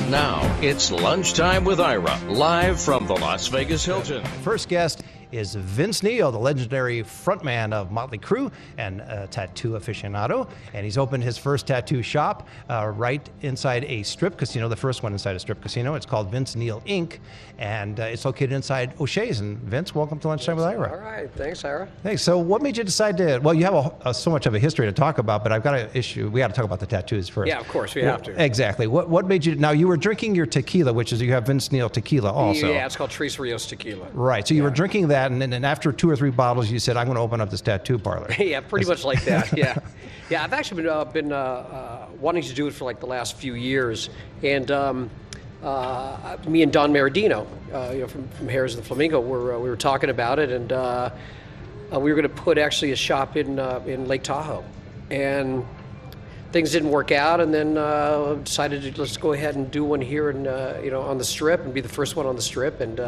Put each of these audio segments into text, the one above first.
Now, it's Lunchtime with Ira, live from the Las Vegas Hilton. First guest is Vince Neil, the legendary frontman of Motley Crue and a tattoo aficionado. And he's opened his first tattoo shop right inside a strip casino, the first one inside a strip casino. It's called Vince Neil Inc. And it's located inside O'Shea's. And Vince, welcome to Lunchtime with Ira. All right. Thanks, Ira. Thanks. So what made you decide to, well, you have so much of a history to talk about, but I've got an issue. We got to talk about the tattoos first. Yeah, of course. We have to. Exactly. What made you, now you were drinking your tequila, which is, you have Vince Neil tequila also. Yeah, it's called Tres Rios Tequila. Right. So you were drinking that, and then after 2 or 3 bottles, you said, I'm going to open up this tattoo parlor. Yeah, pretty much like that. Yeah. Yeah, I've actually been wanting to do it for like the last few years. And me and Don Maradino, from Hares of the Flamingo, we were talking about it, and we were going to put actually a shop in Lake Tahoe. And things didn't work out, and then decided to let's go ahead and do one here and on the Strip and be the first one on the Strip, and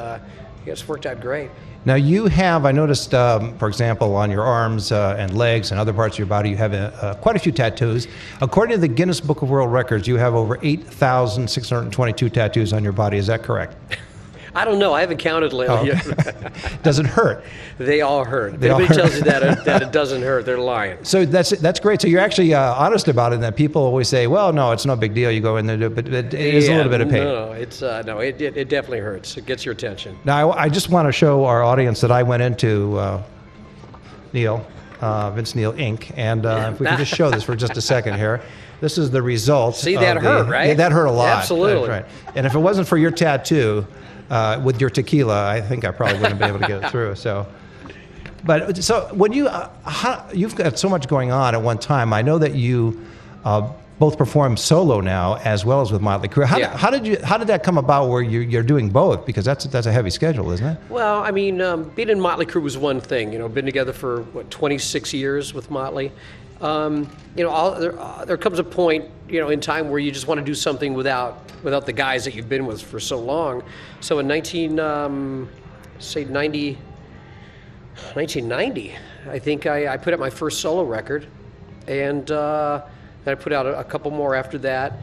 it's worked out great. Now you have, I noticed, for example, on your arms and legs and other parts of your body, you have quite a few tattoos. According to the Guinness Book of World Records, you have over 8,622 tattoos on your body. Is that correct? I don't know. I haven't counted lately. Oh. Does it hurt? They all hurt. If anybody tells you that it doesn't hurt, they're lying. So that's great. So you're actually honest about it. And that people always say, "Well, no, it's no big deal. You go in there, but it is a little bit of pain." No, it definitely hurts. It gets your attention. Now, I just want to show our audience that I went into Vince Neil Inc. And if we can just show this for just a second here. This is the result. See, that hurt, right? Yeah, that hurt a lot. Absolutely. That's right. And if it wasn't for your tattoo with your tequila, I think I probably wouldn't be able to get it through. So when you've got so much going on at one time, I know that you both perform solo now as well as with Motley Crue. How did that come about where you're doing both? Because that's a heavy schedule, isn't it? Well, I mean, being in Motley Crue was one thing. Been together for 26 years with Motley. There comes a point, in time where you just want to do something without the guys that you've been with for so long. So in 1990, I think I put out my first solo record, and then I put out a couple more after that.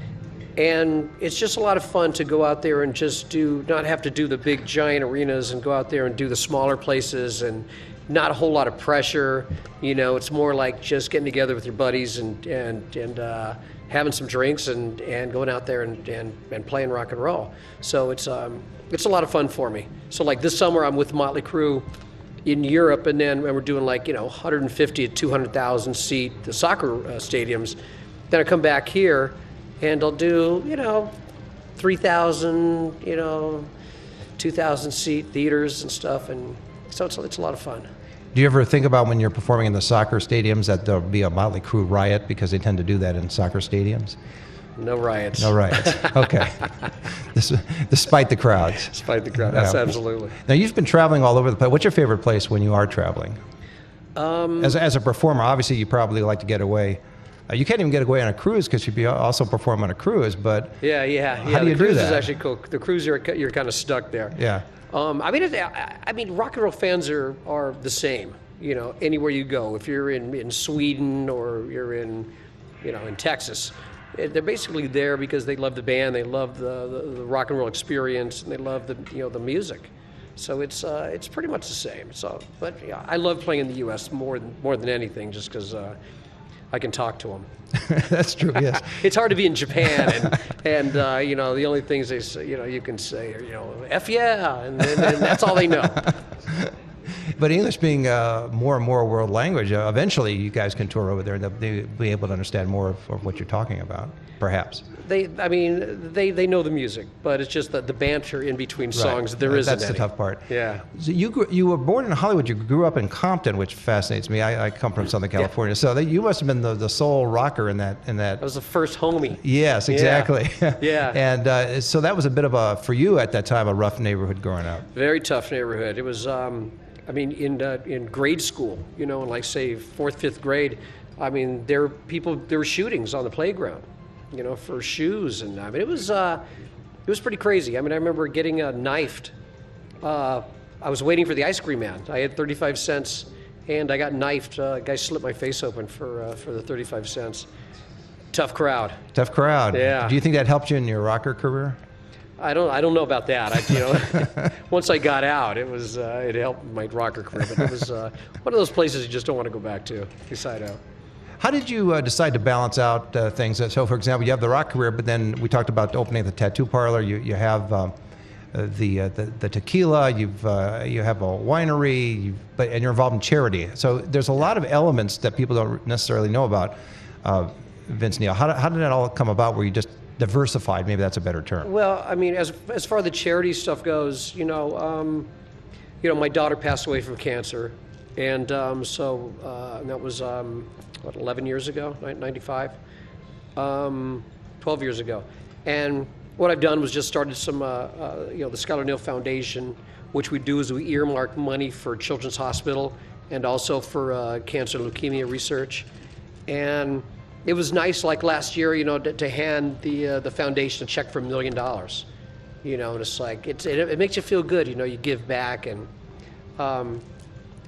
And it's just a lot of fun to go out there and just not have to do the big giant arenas, and go out there and do the smaller places, and not a whole lot of pressure. It's more like just getting together with your buddies and having some drinks and going out there and playing rock and roll. So it's a lot of fun for me. So like this summer I'm with Motley Crue in Europe, and then we're doing 150 to 200,000 seat soccer stadiums. Then I come back here and I'll do 3,000, 2,000 seat theaters and stuff, and so it's a lot of fun. Do you ever think about when you're performing in the soccer stadiums that there'll be a Motley Crue riot, because they tend to do that in soccer stadiums? No riots. No riots. Okay. Despite the crowds. Despite the crowd. That's absolutely. Now you've been traveling all over the place. What's your favorite place when you are traveling? As a performer, obviously you probably like to get away. You can't even get away on a cruise because you'd be also perform on a cruise, but yeah. How do you do that? The cruise is actually cool. The cruise, you're kind of stuck there. Yeah. I mean, rock and roll fans are the same. Anywhere you go, if you're in Sweden or you're in Texas, they're basically there because they love the band, they love the rock and roll experience, and they love the music. So it's pretty much the same. But I love playing in the U.S. more than anything, just because I can talk to them. That's true. Yes. It's hard to be in Japan, and the only things they say, you can say are F yeah, and that's all they know. But English being more and more a world language, eventually you guys can tour over there and they'll be able to understand more of what you're talking about, perhaps. They know the music, but it's just that the banter in between songs, right. There isn't That's any. the tough part. Yeah. So you were born in Hollywood. You grew up in Compton, which fascinates me. I come from Southern California, so you must have been the sole rocker in that. I was the first homie. Yes, exactly. Yeah. And so that was a bit of for you at that time, a rough neighborhood growing up. Very tough neighborhood. It was, in grade school, in like say 4th, 5th grade, there were shootings on the playground, for shoes, and it was pretty crazy. I remember getting knifed. I was waiting for the ice cream man. I had 35 cents, and I got knifed. A guy slit my face open for the 35 cents. Tough crowd. Tough crowd. Yeah. Do you think that helped you in your rocker career? I don't know about that. Once I got out, it helped my rocker career, but it was one of those places you just don't want to go back to. Decide out. How did you decide to balance out things? So, for example, you have the rock career, but then we talked about opening the tattoo parlor. You have the tequila. You have a winery, and you're involved in charity. So there's a lot of elements that people don't necessarily know about. Vince Neil, how did that all come about? Where you just diversified? Maybe that's a better term. Well, I mean, as far as the charity stuff goes, my daughter passed away from cancer, and so that was 11 years ago, 95, 12 years ago, and what I've done was just started some, the Skylar Neal Foundation. Which we do is we earmark money for Children's Hospital and also for cancer and leukemia research, and it was nice, like last year, to hand the foundation a check for $1 million. And it's like it makes you feel good. You give back, and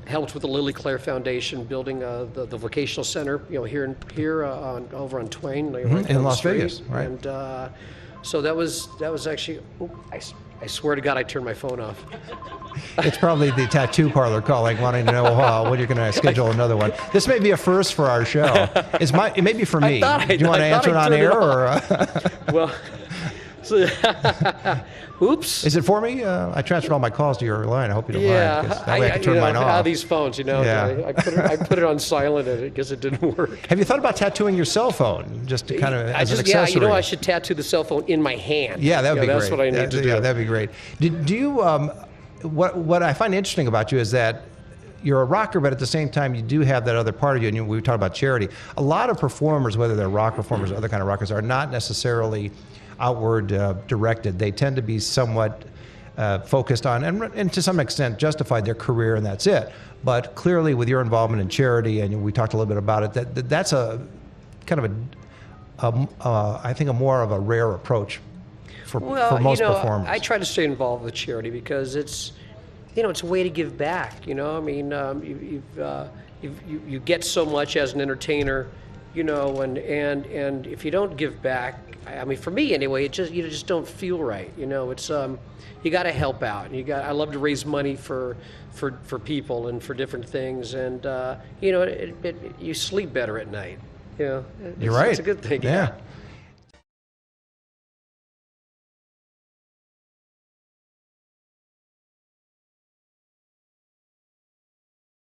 helped with the Lily Claire Foundation building the vocational center. Here over on Twain, right in down the Las street. Vegas, right? And so that was actually. I swear to God, I turned my phone off. It's probably the tattoo parlor calling, wanting to know when you're going to schedule another one. This may be a first for our show. It may be for me. Do you want to answer it on air or? Well, oops. Is it for me? I transferred all my calls to your line. I hope you don't mind. Because that way I can turn mine off. These phones, Yeah. I put it on silent, and I guess it didn't work. Have you thought about tattooing your cell phone just to kind of as an accessory? I should tattoo the cell phone in my hand. Yeah, that would be great. That's what I need to do. Yeah, that'd be great. Do you? What I find interesting about you is that you're a rocker, but at the same time you do have that other part of you. And we talked about charity. A lot of performers, whether they're rock performers or other kind of rockers, are not necessarily outward directed. They tend to be somewhat focused on, and to some extent justified their career, and that's it. But clearly with your involvement in charity, and we talked a little bit about it, that's a kind of I think a more of a rare approach for most performers. I try to stay involved with charity because it's a way to give back. You get so much as an entertainer, and if you don't give back, I mean, for me anyway, you just don't feel right. It's you got to help out, and I love to raise money for people and for different things, and you sleep better at night. You're right. It's a good thing. Yeah.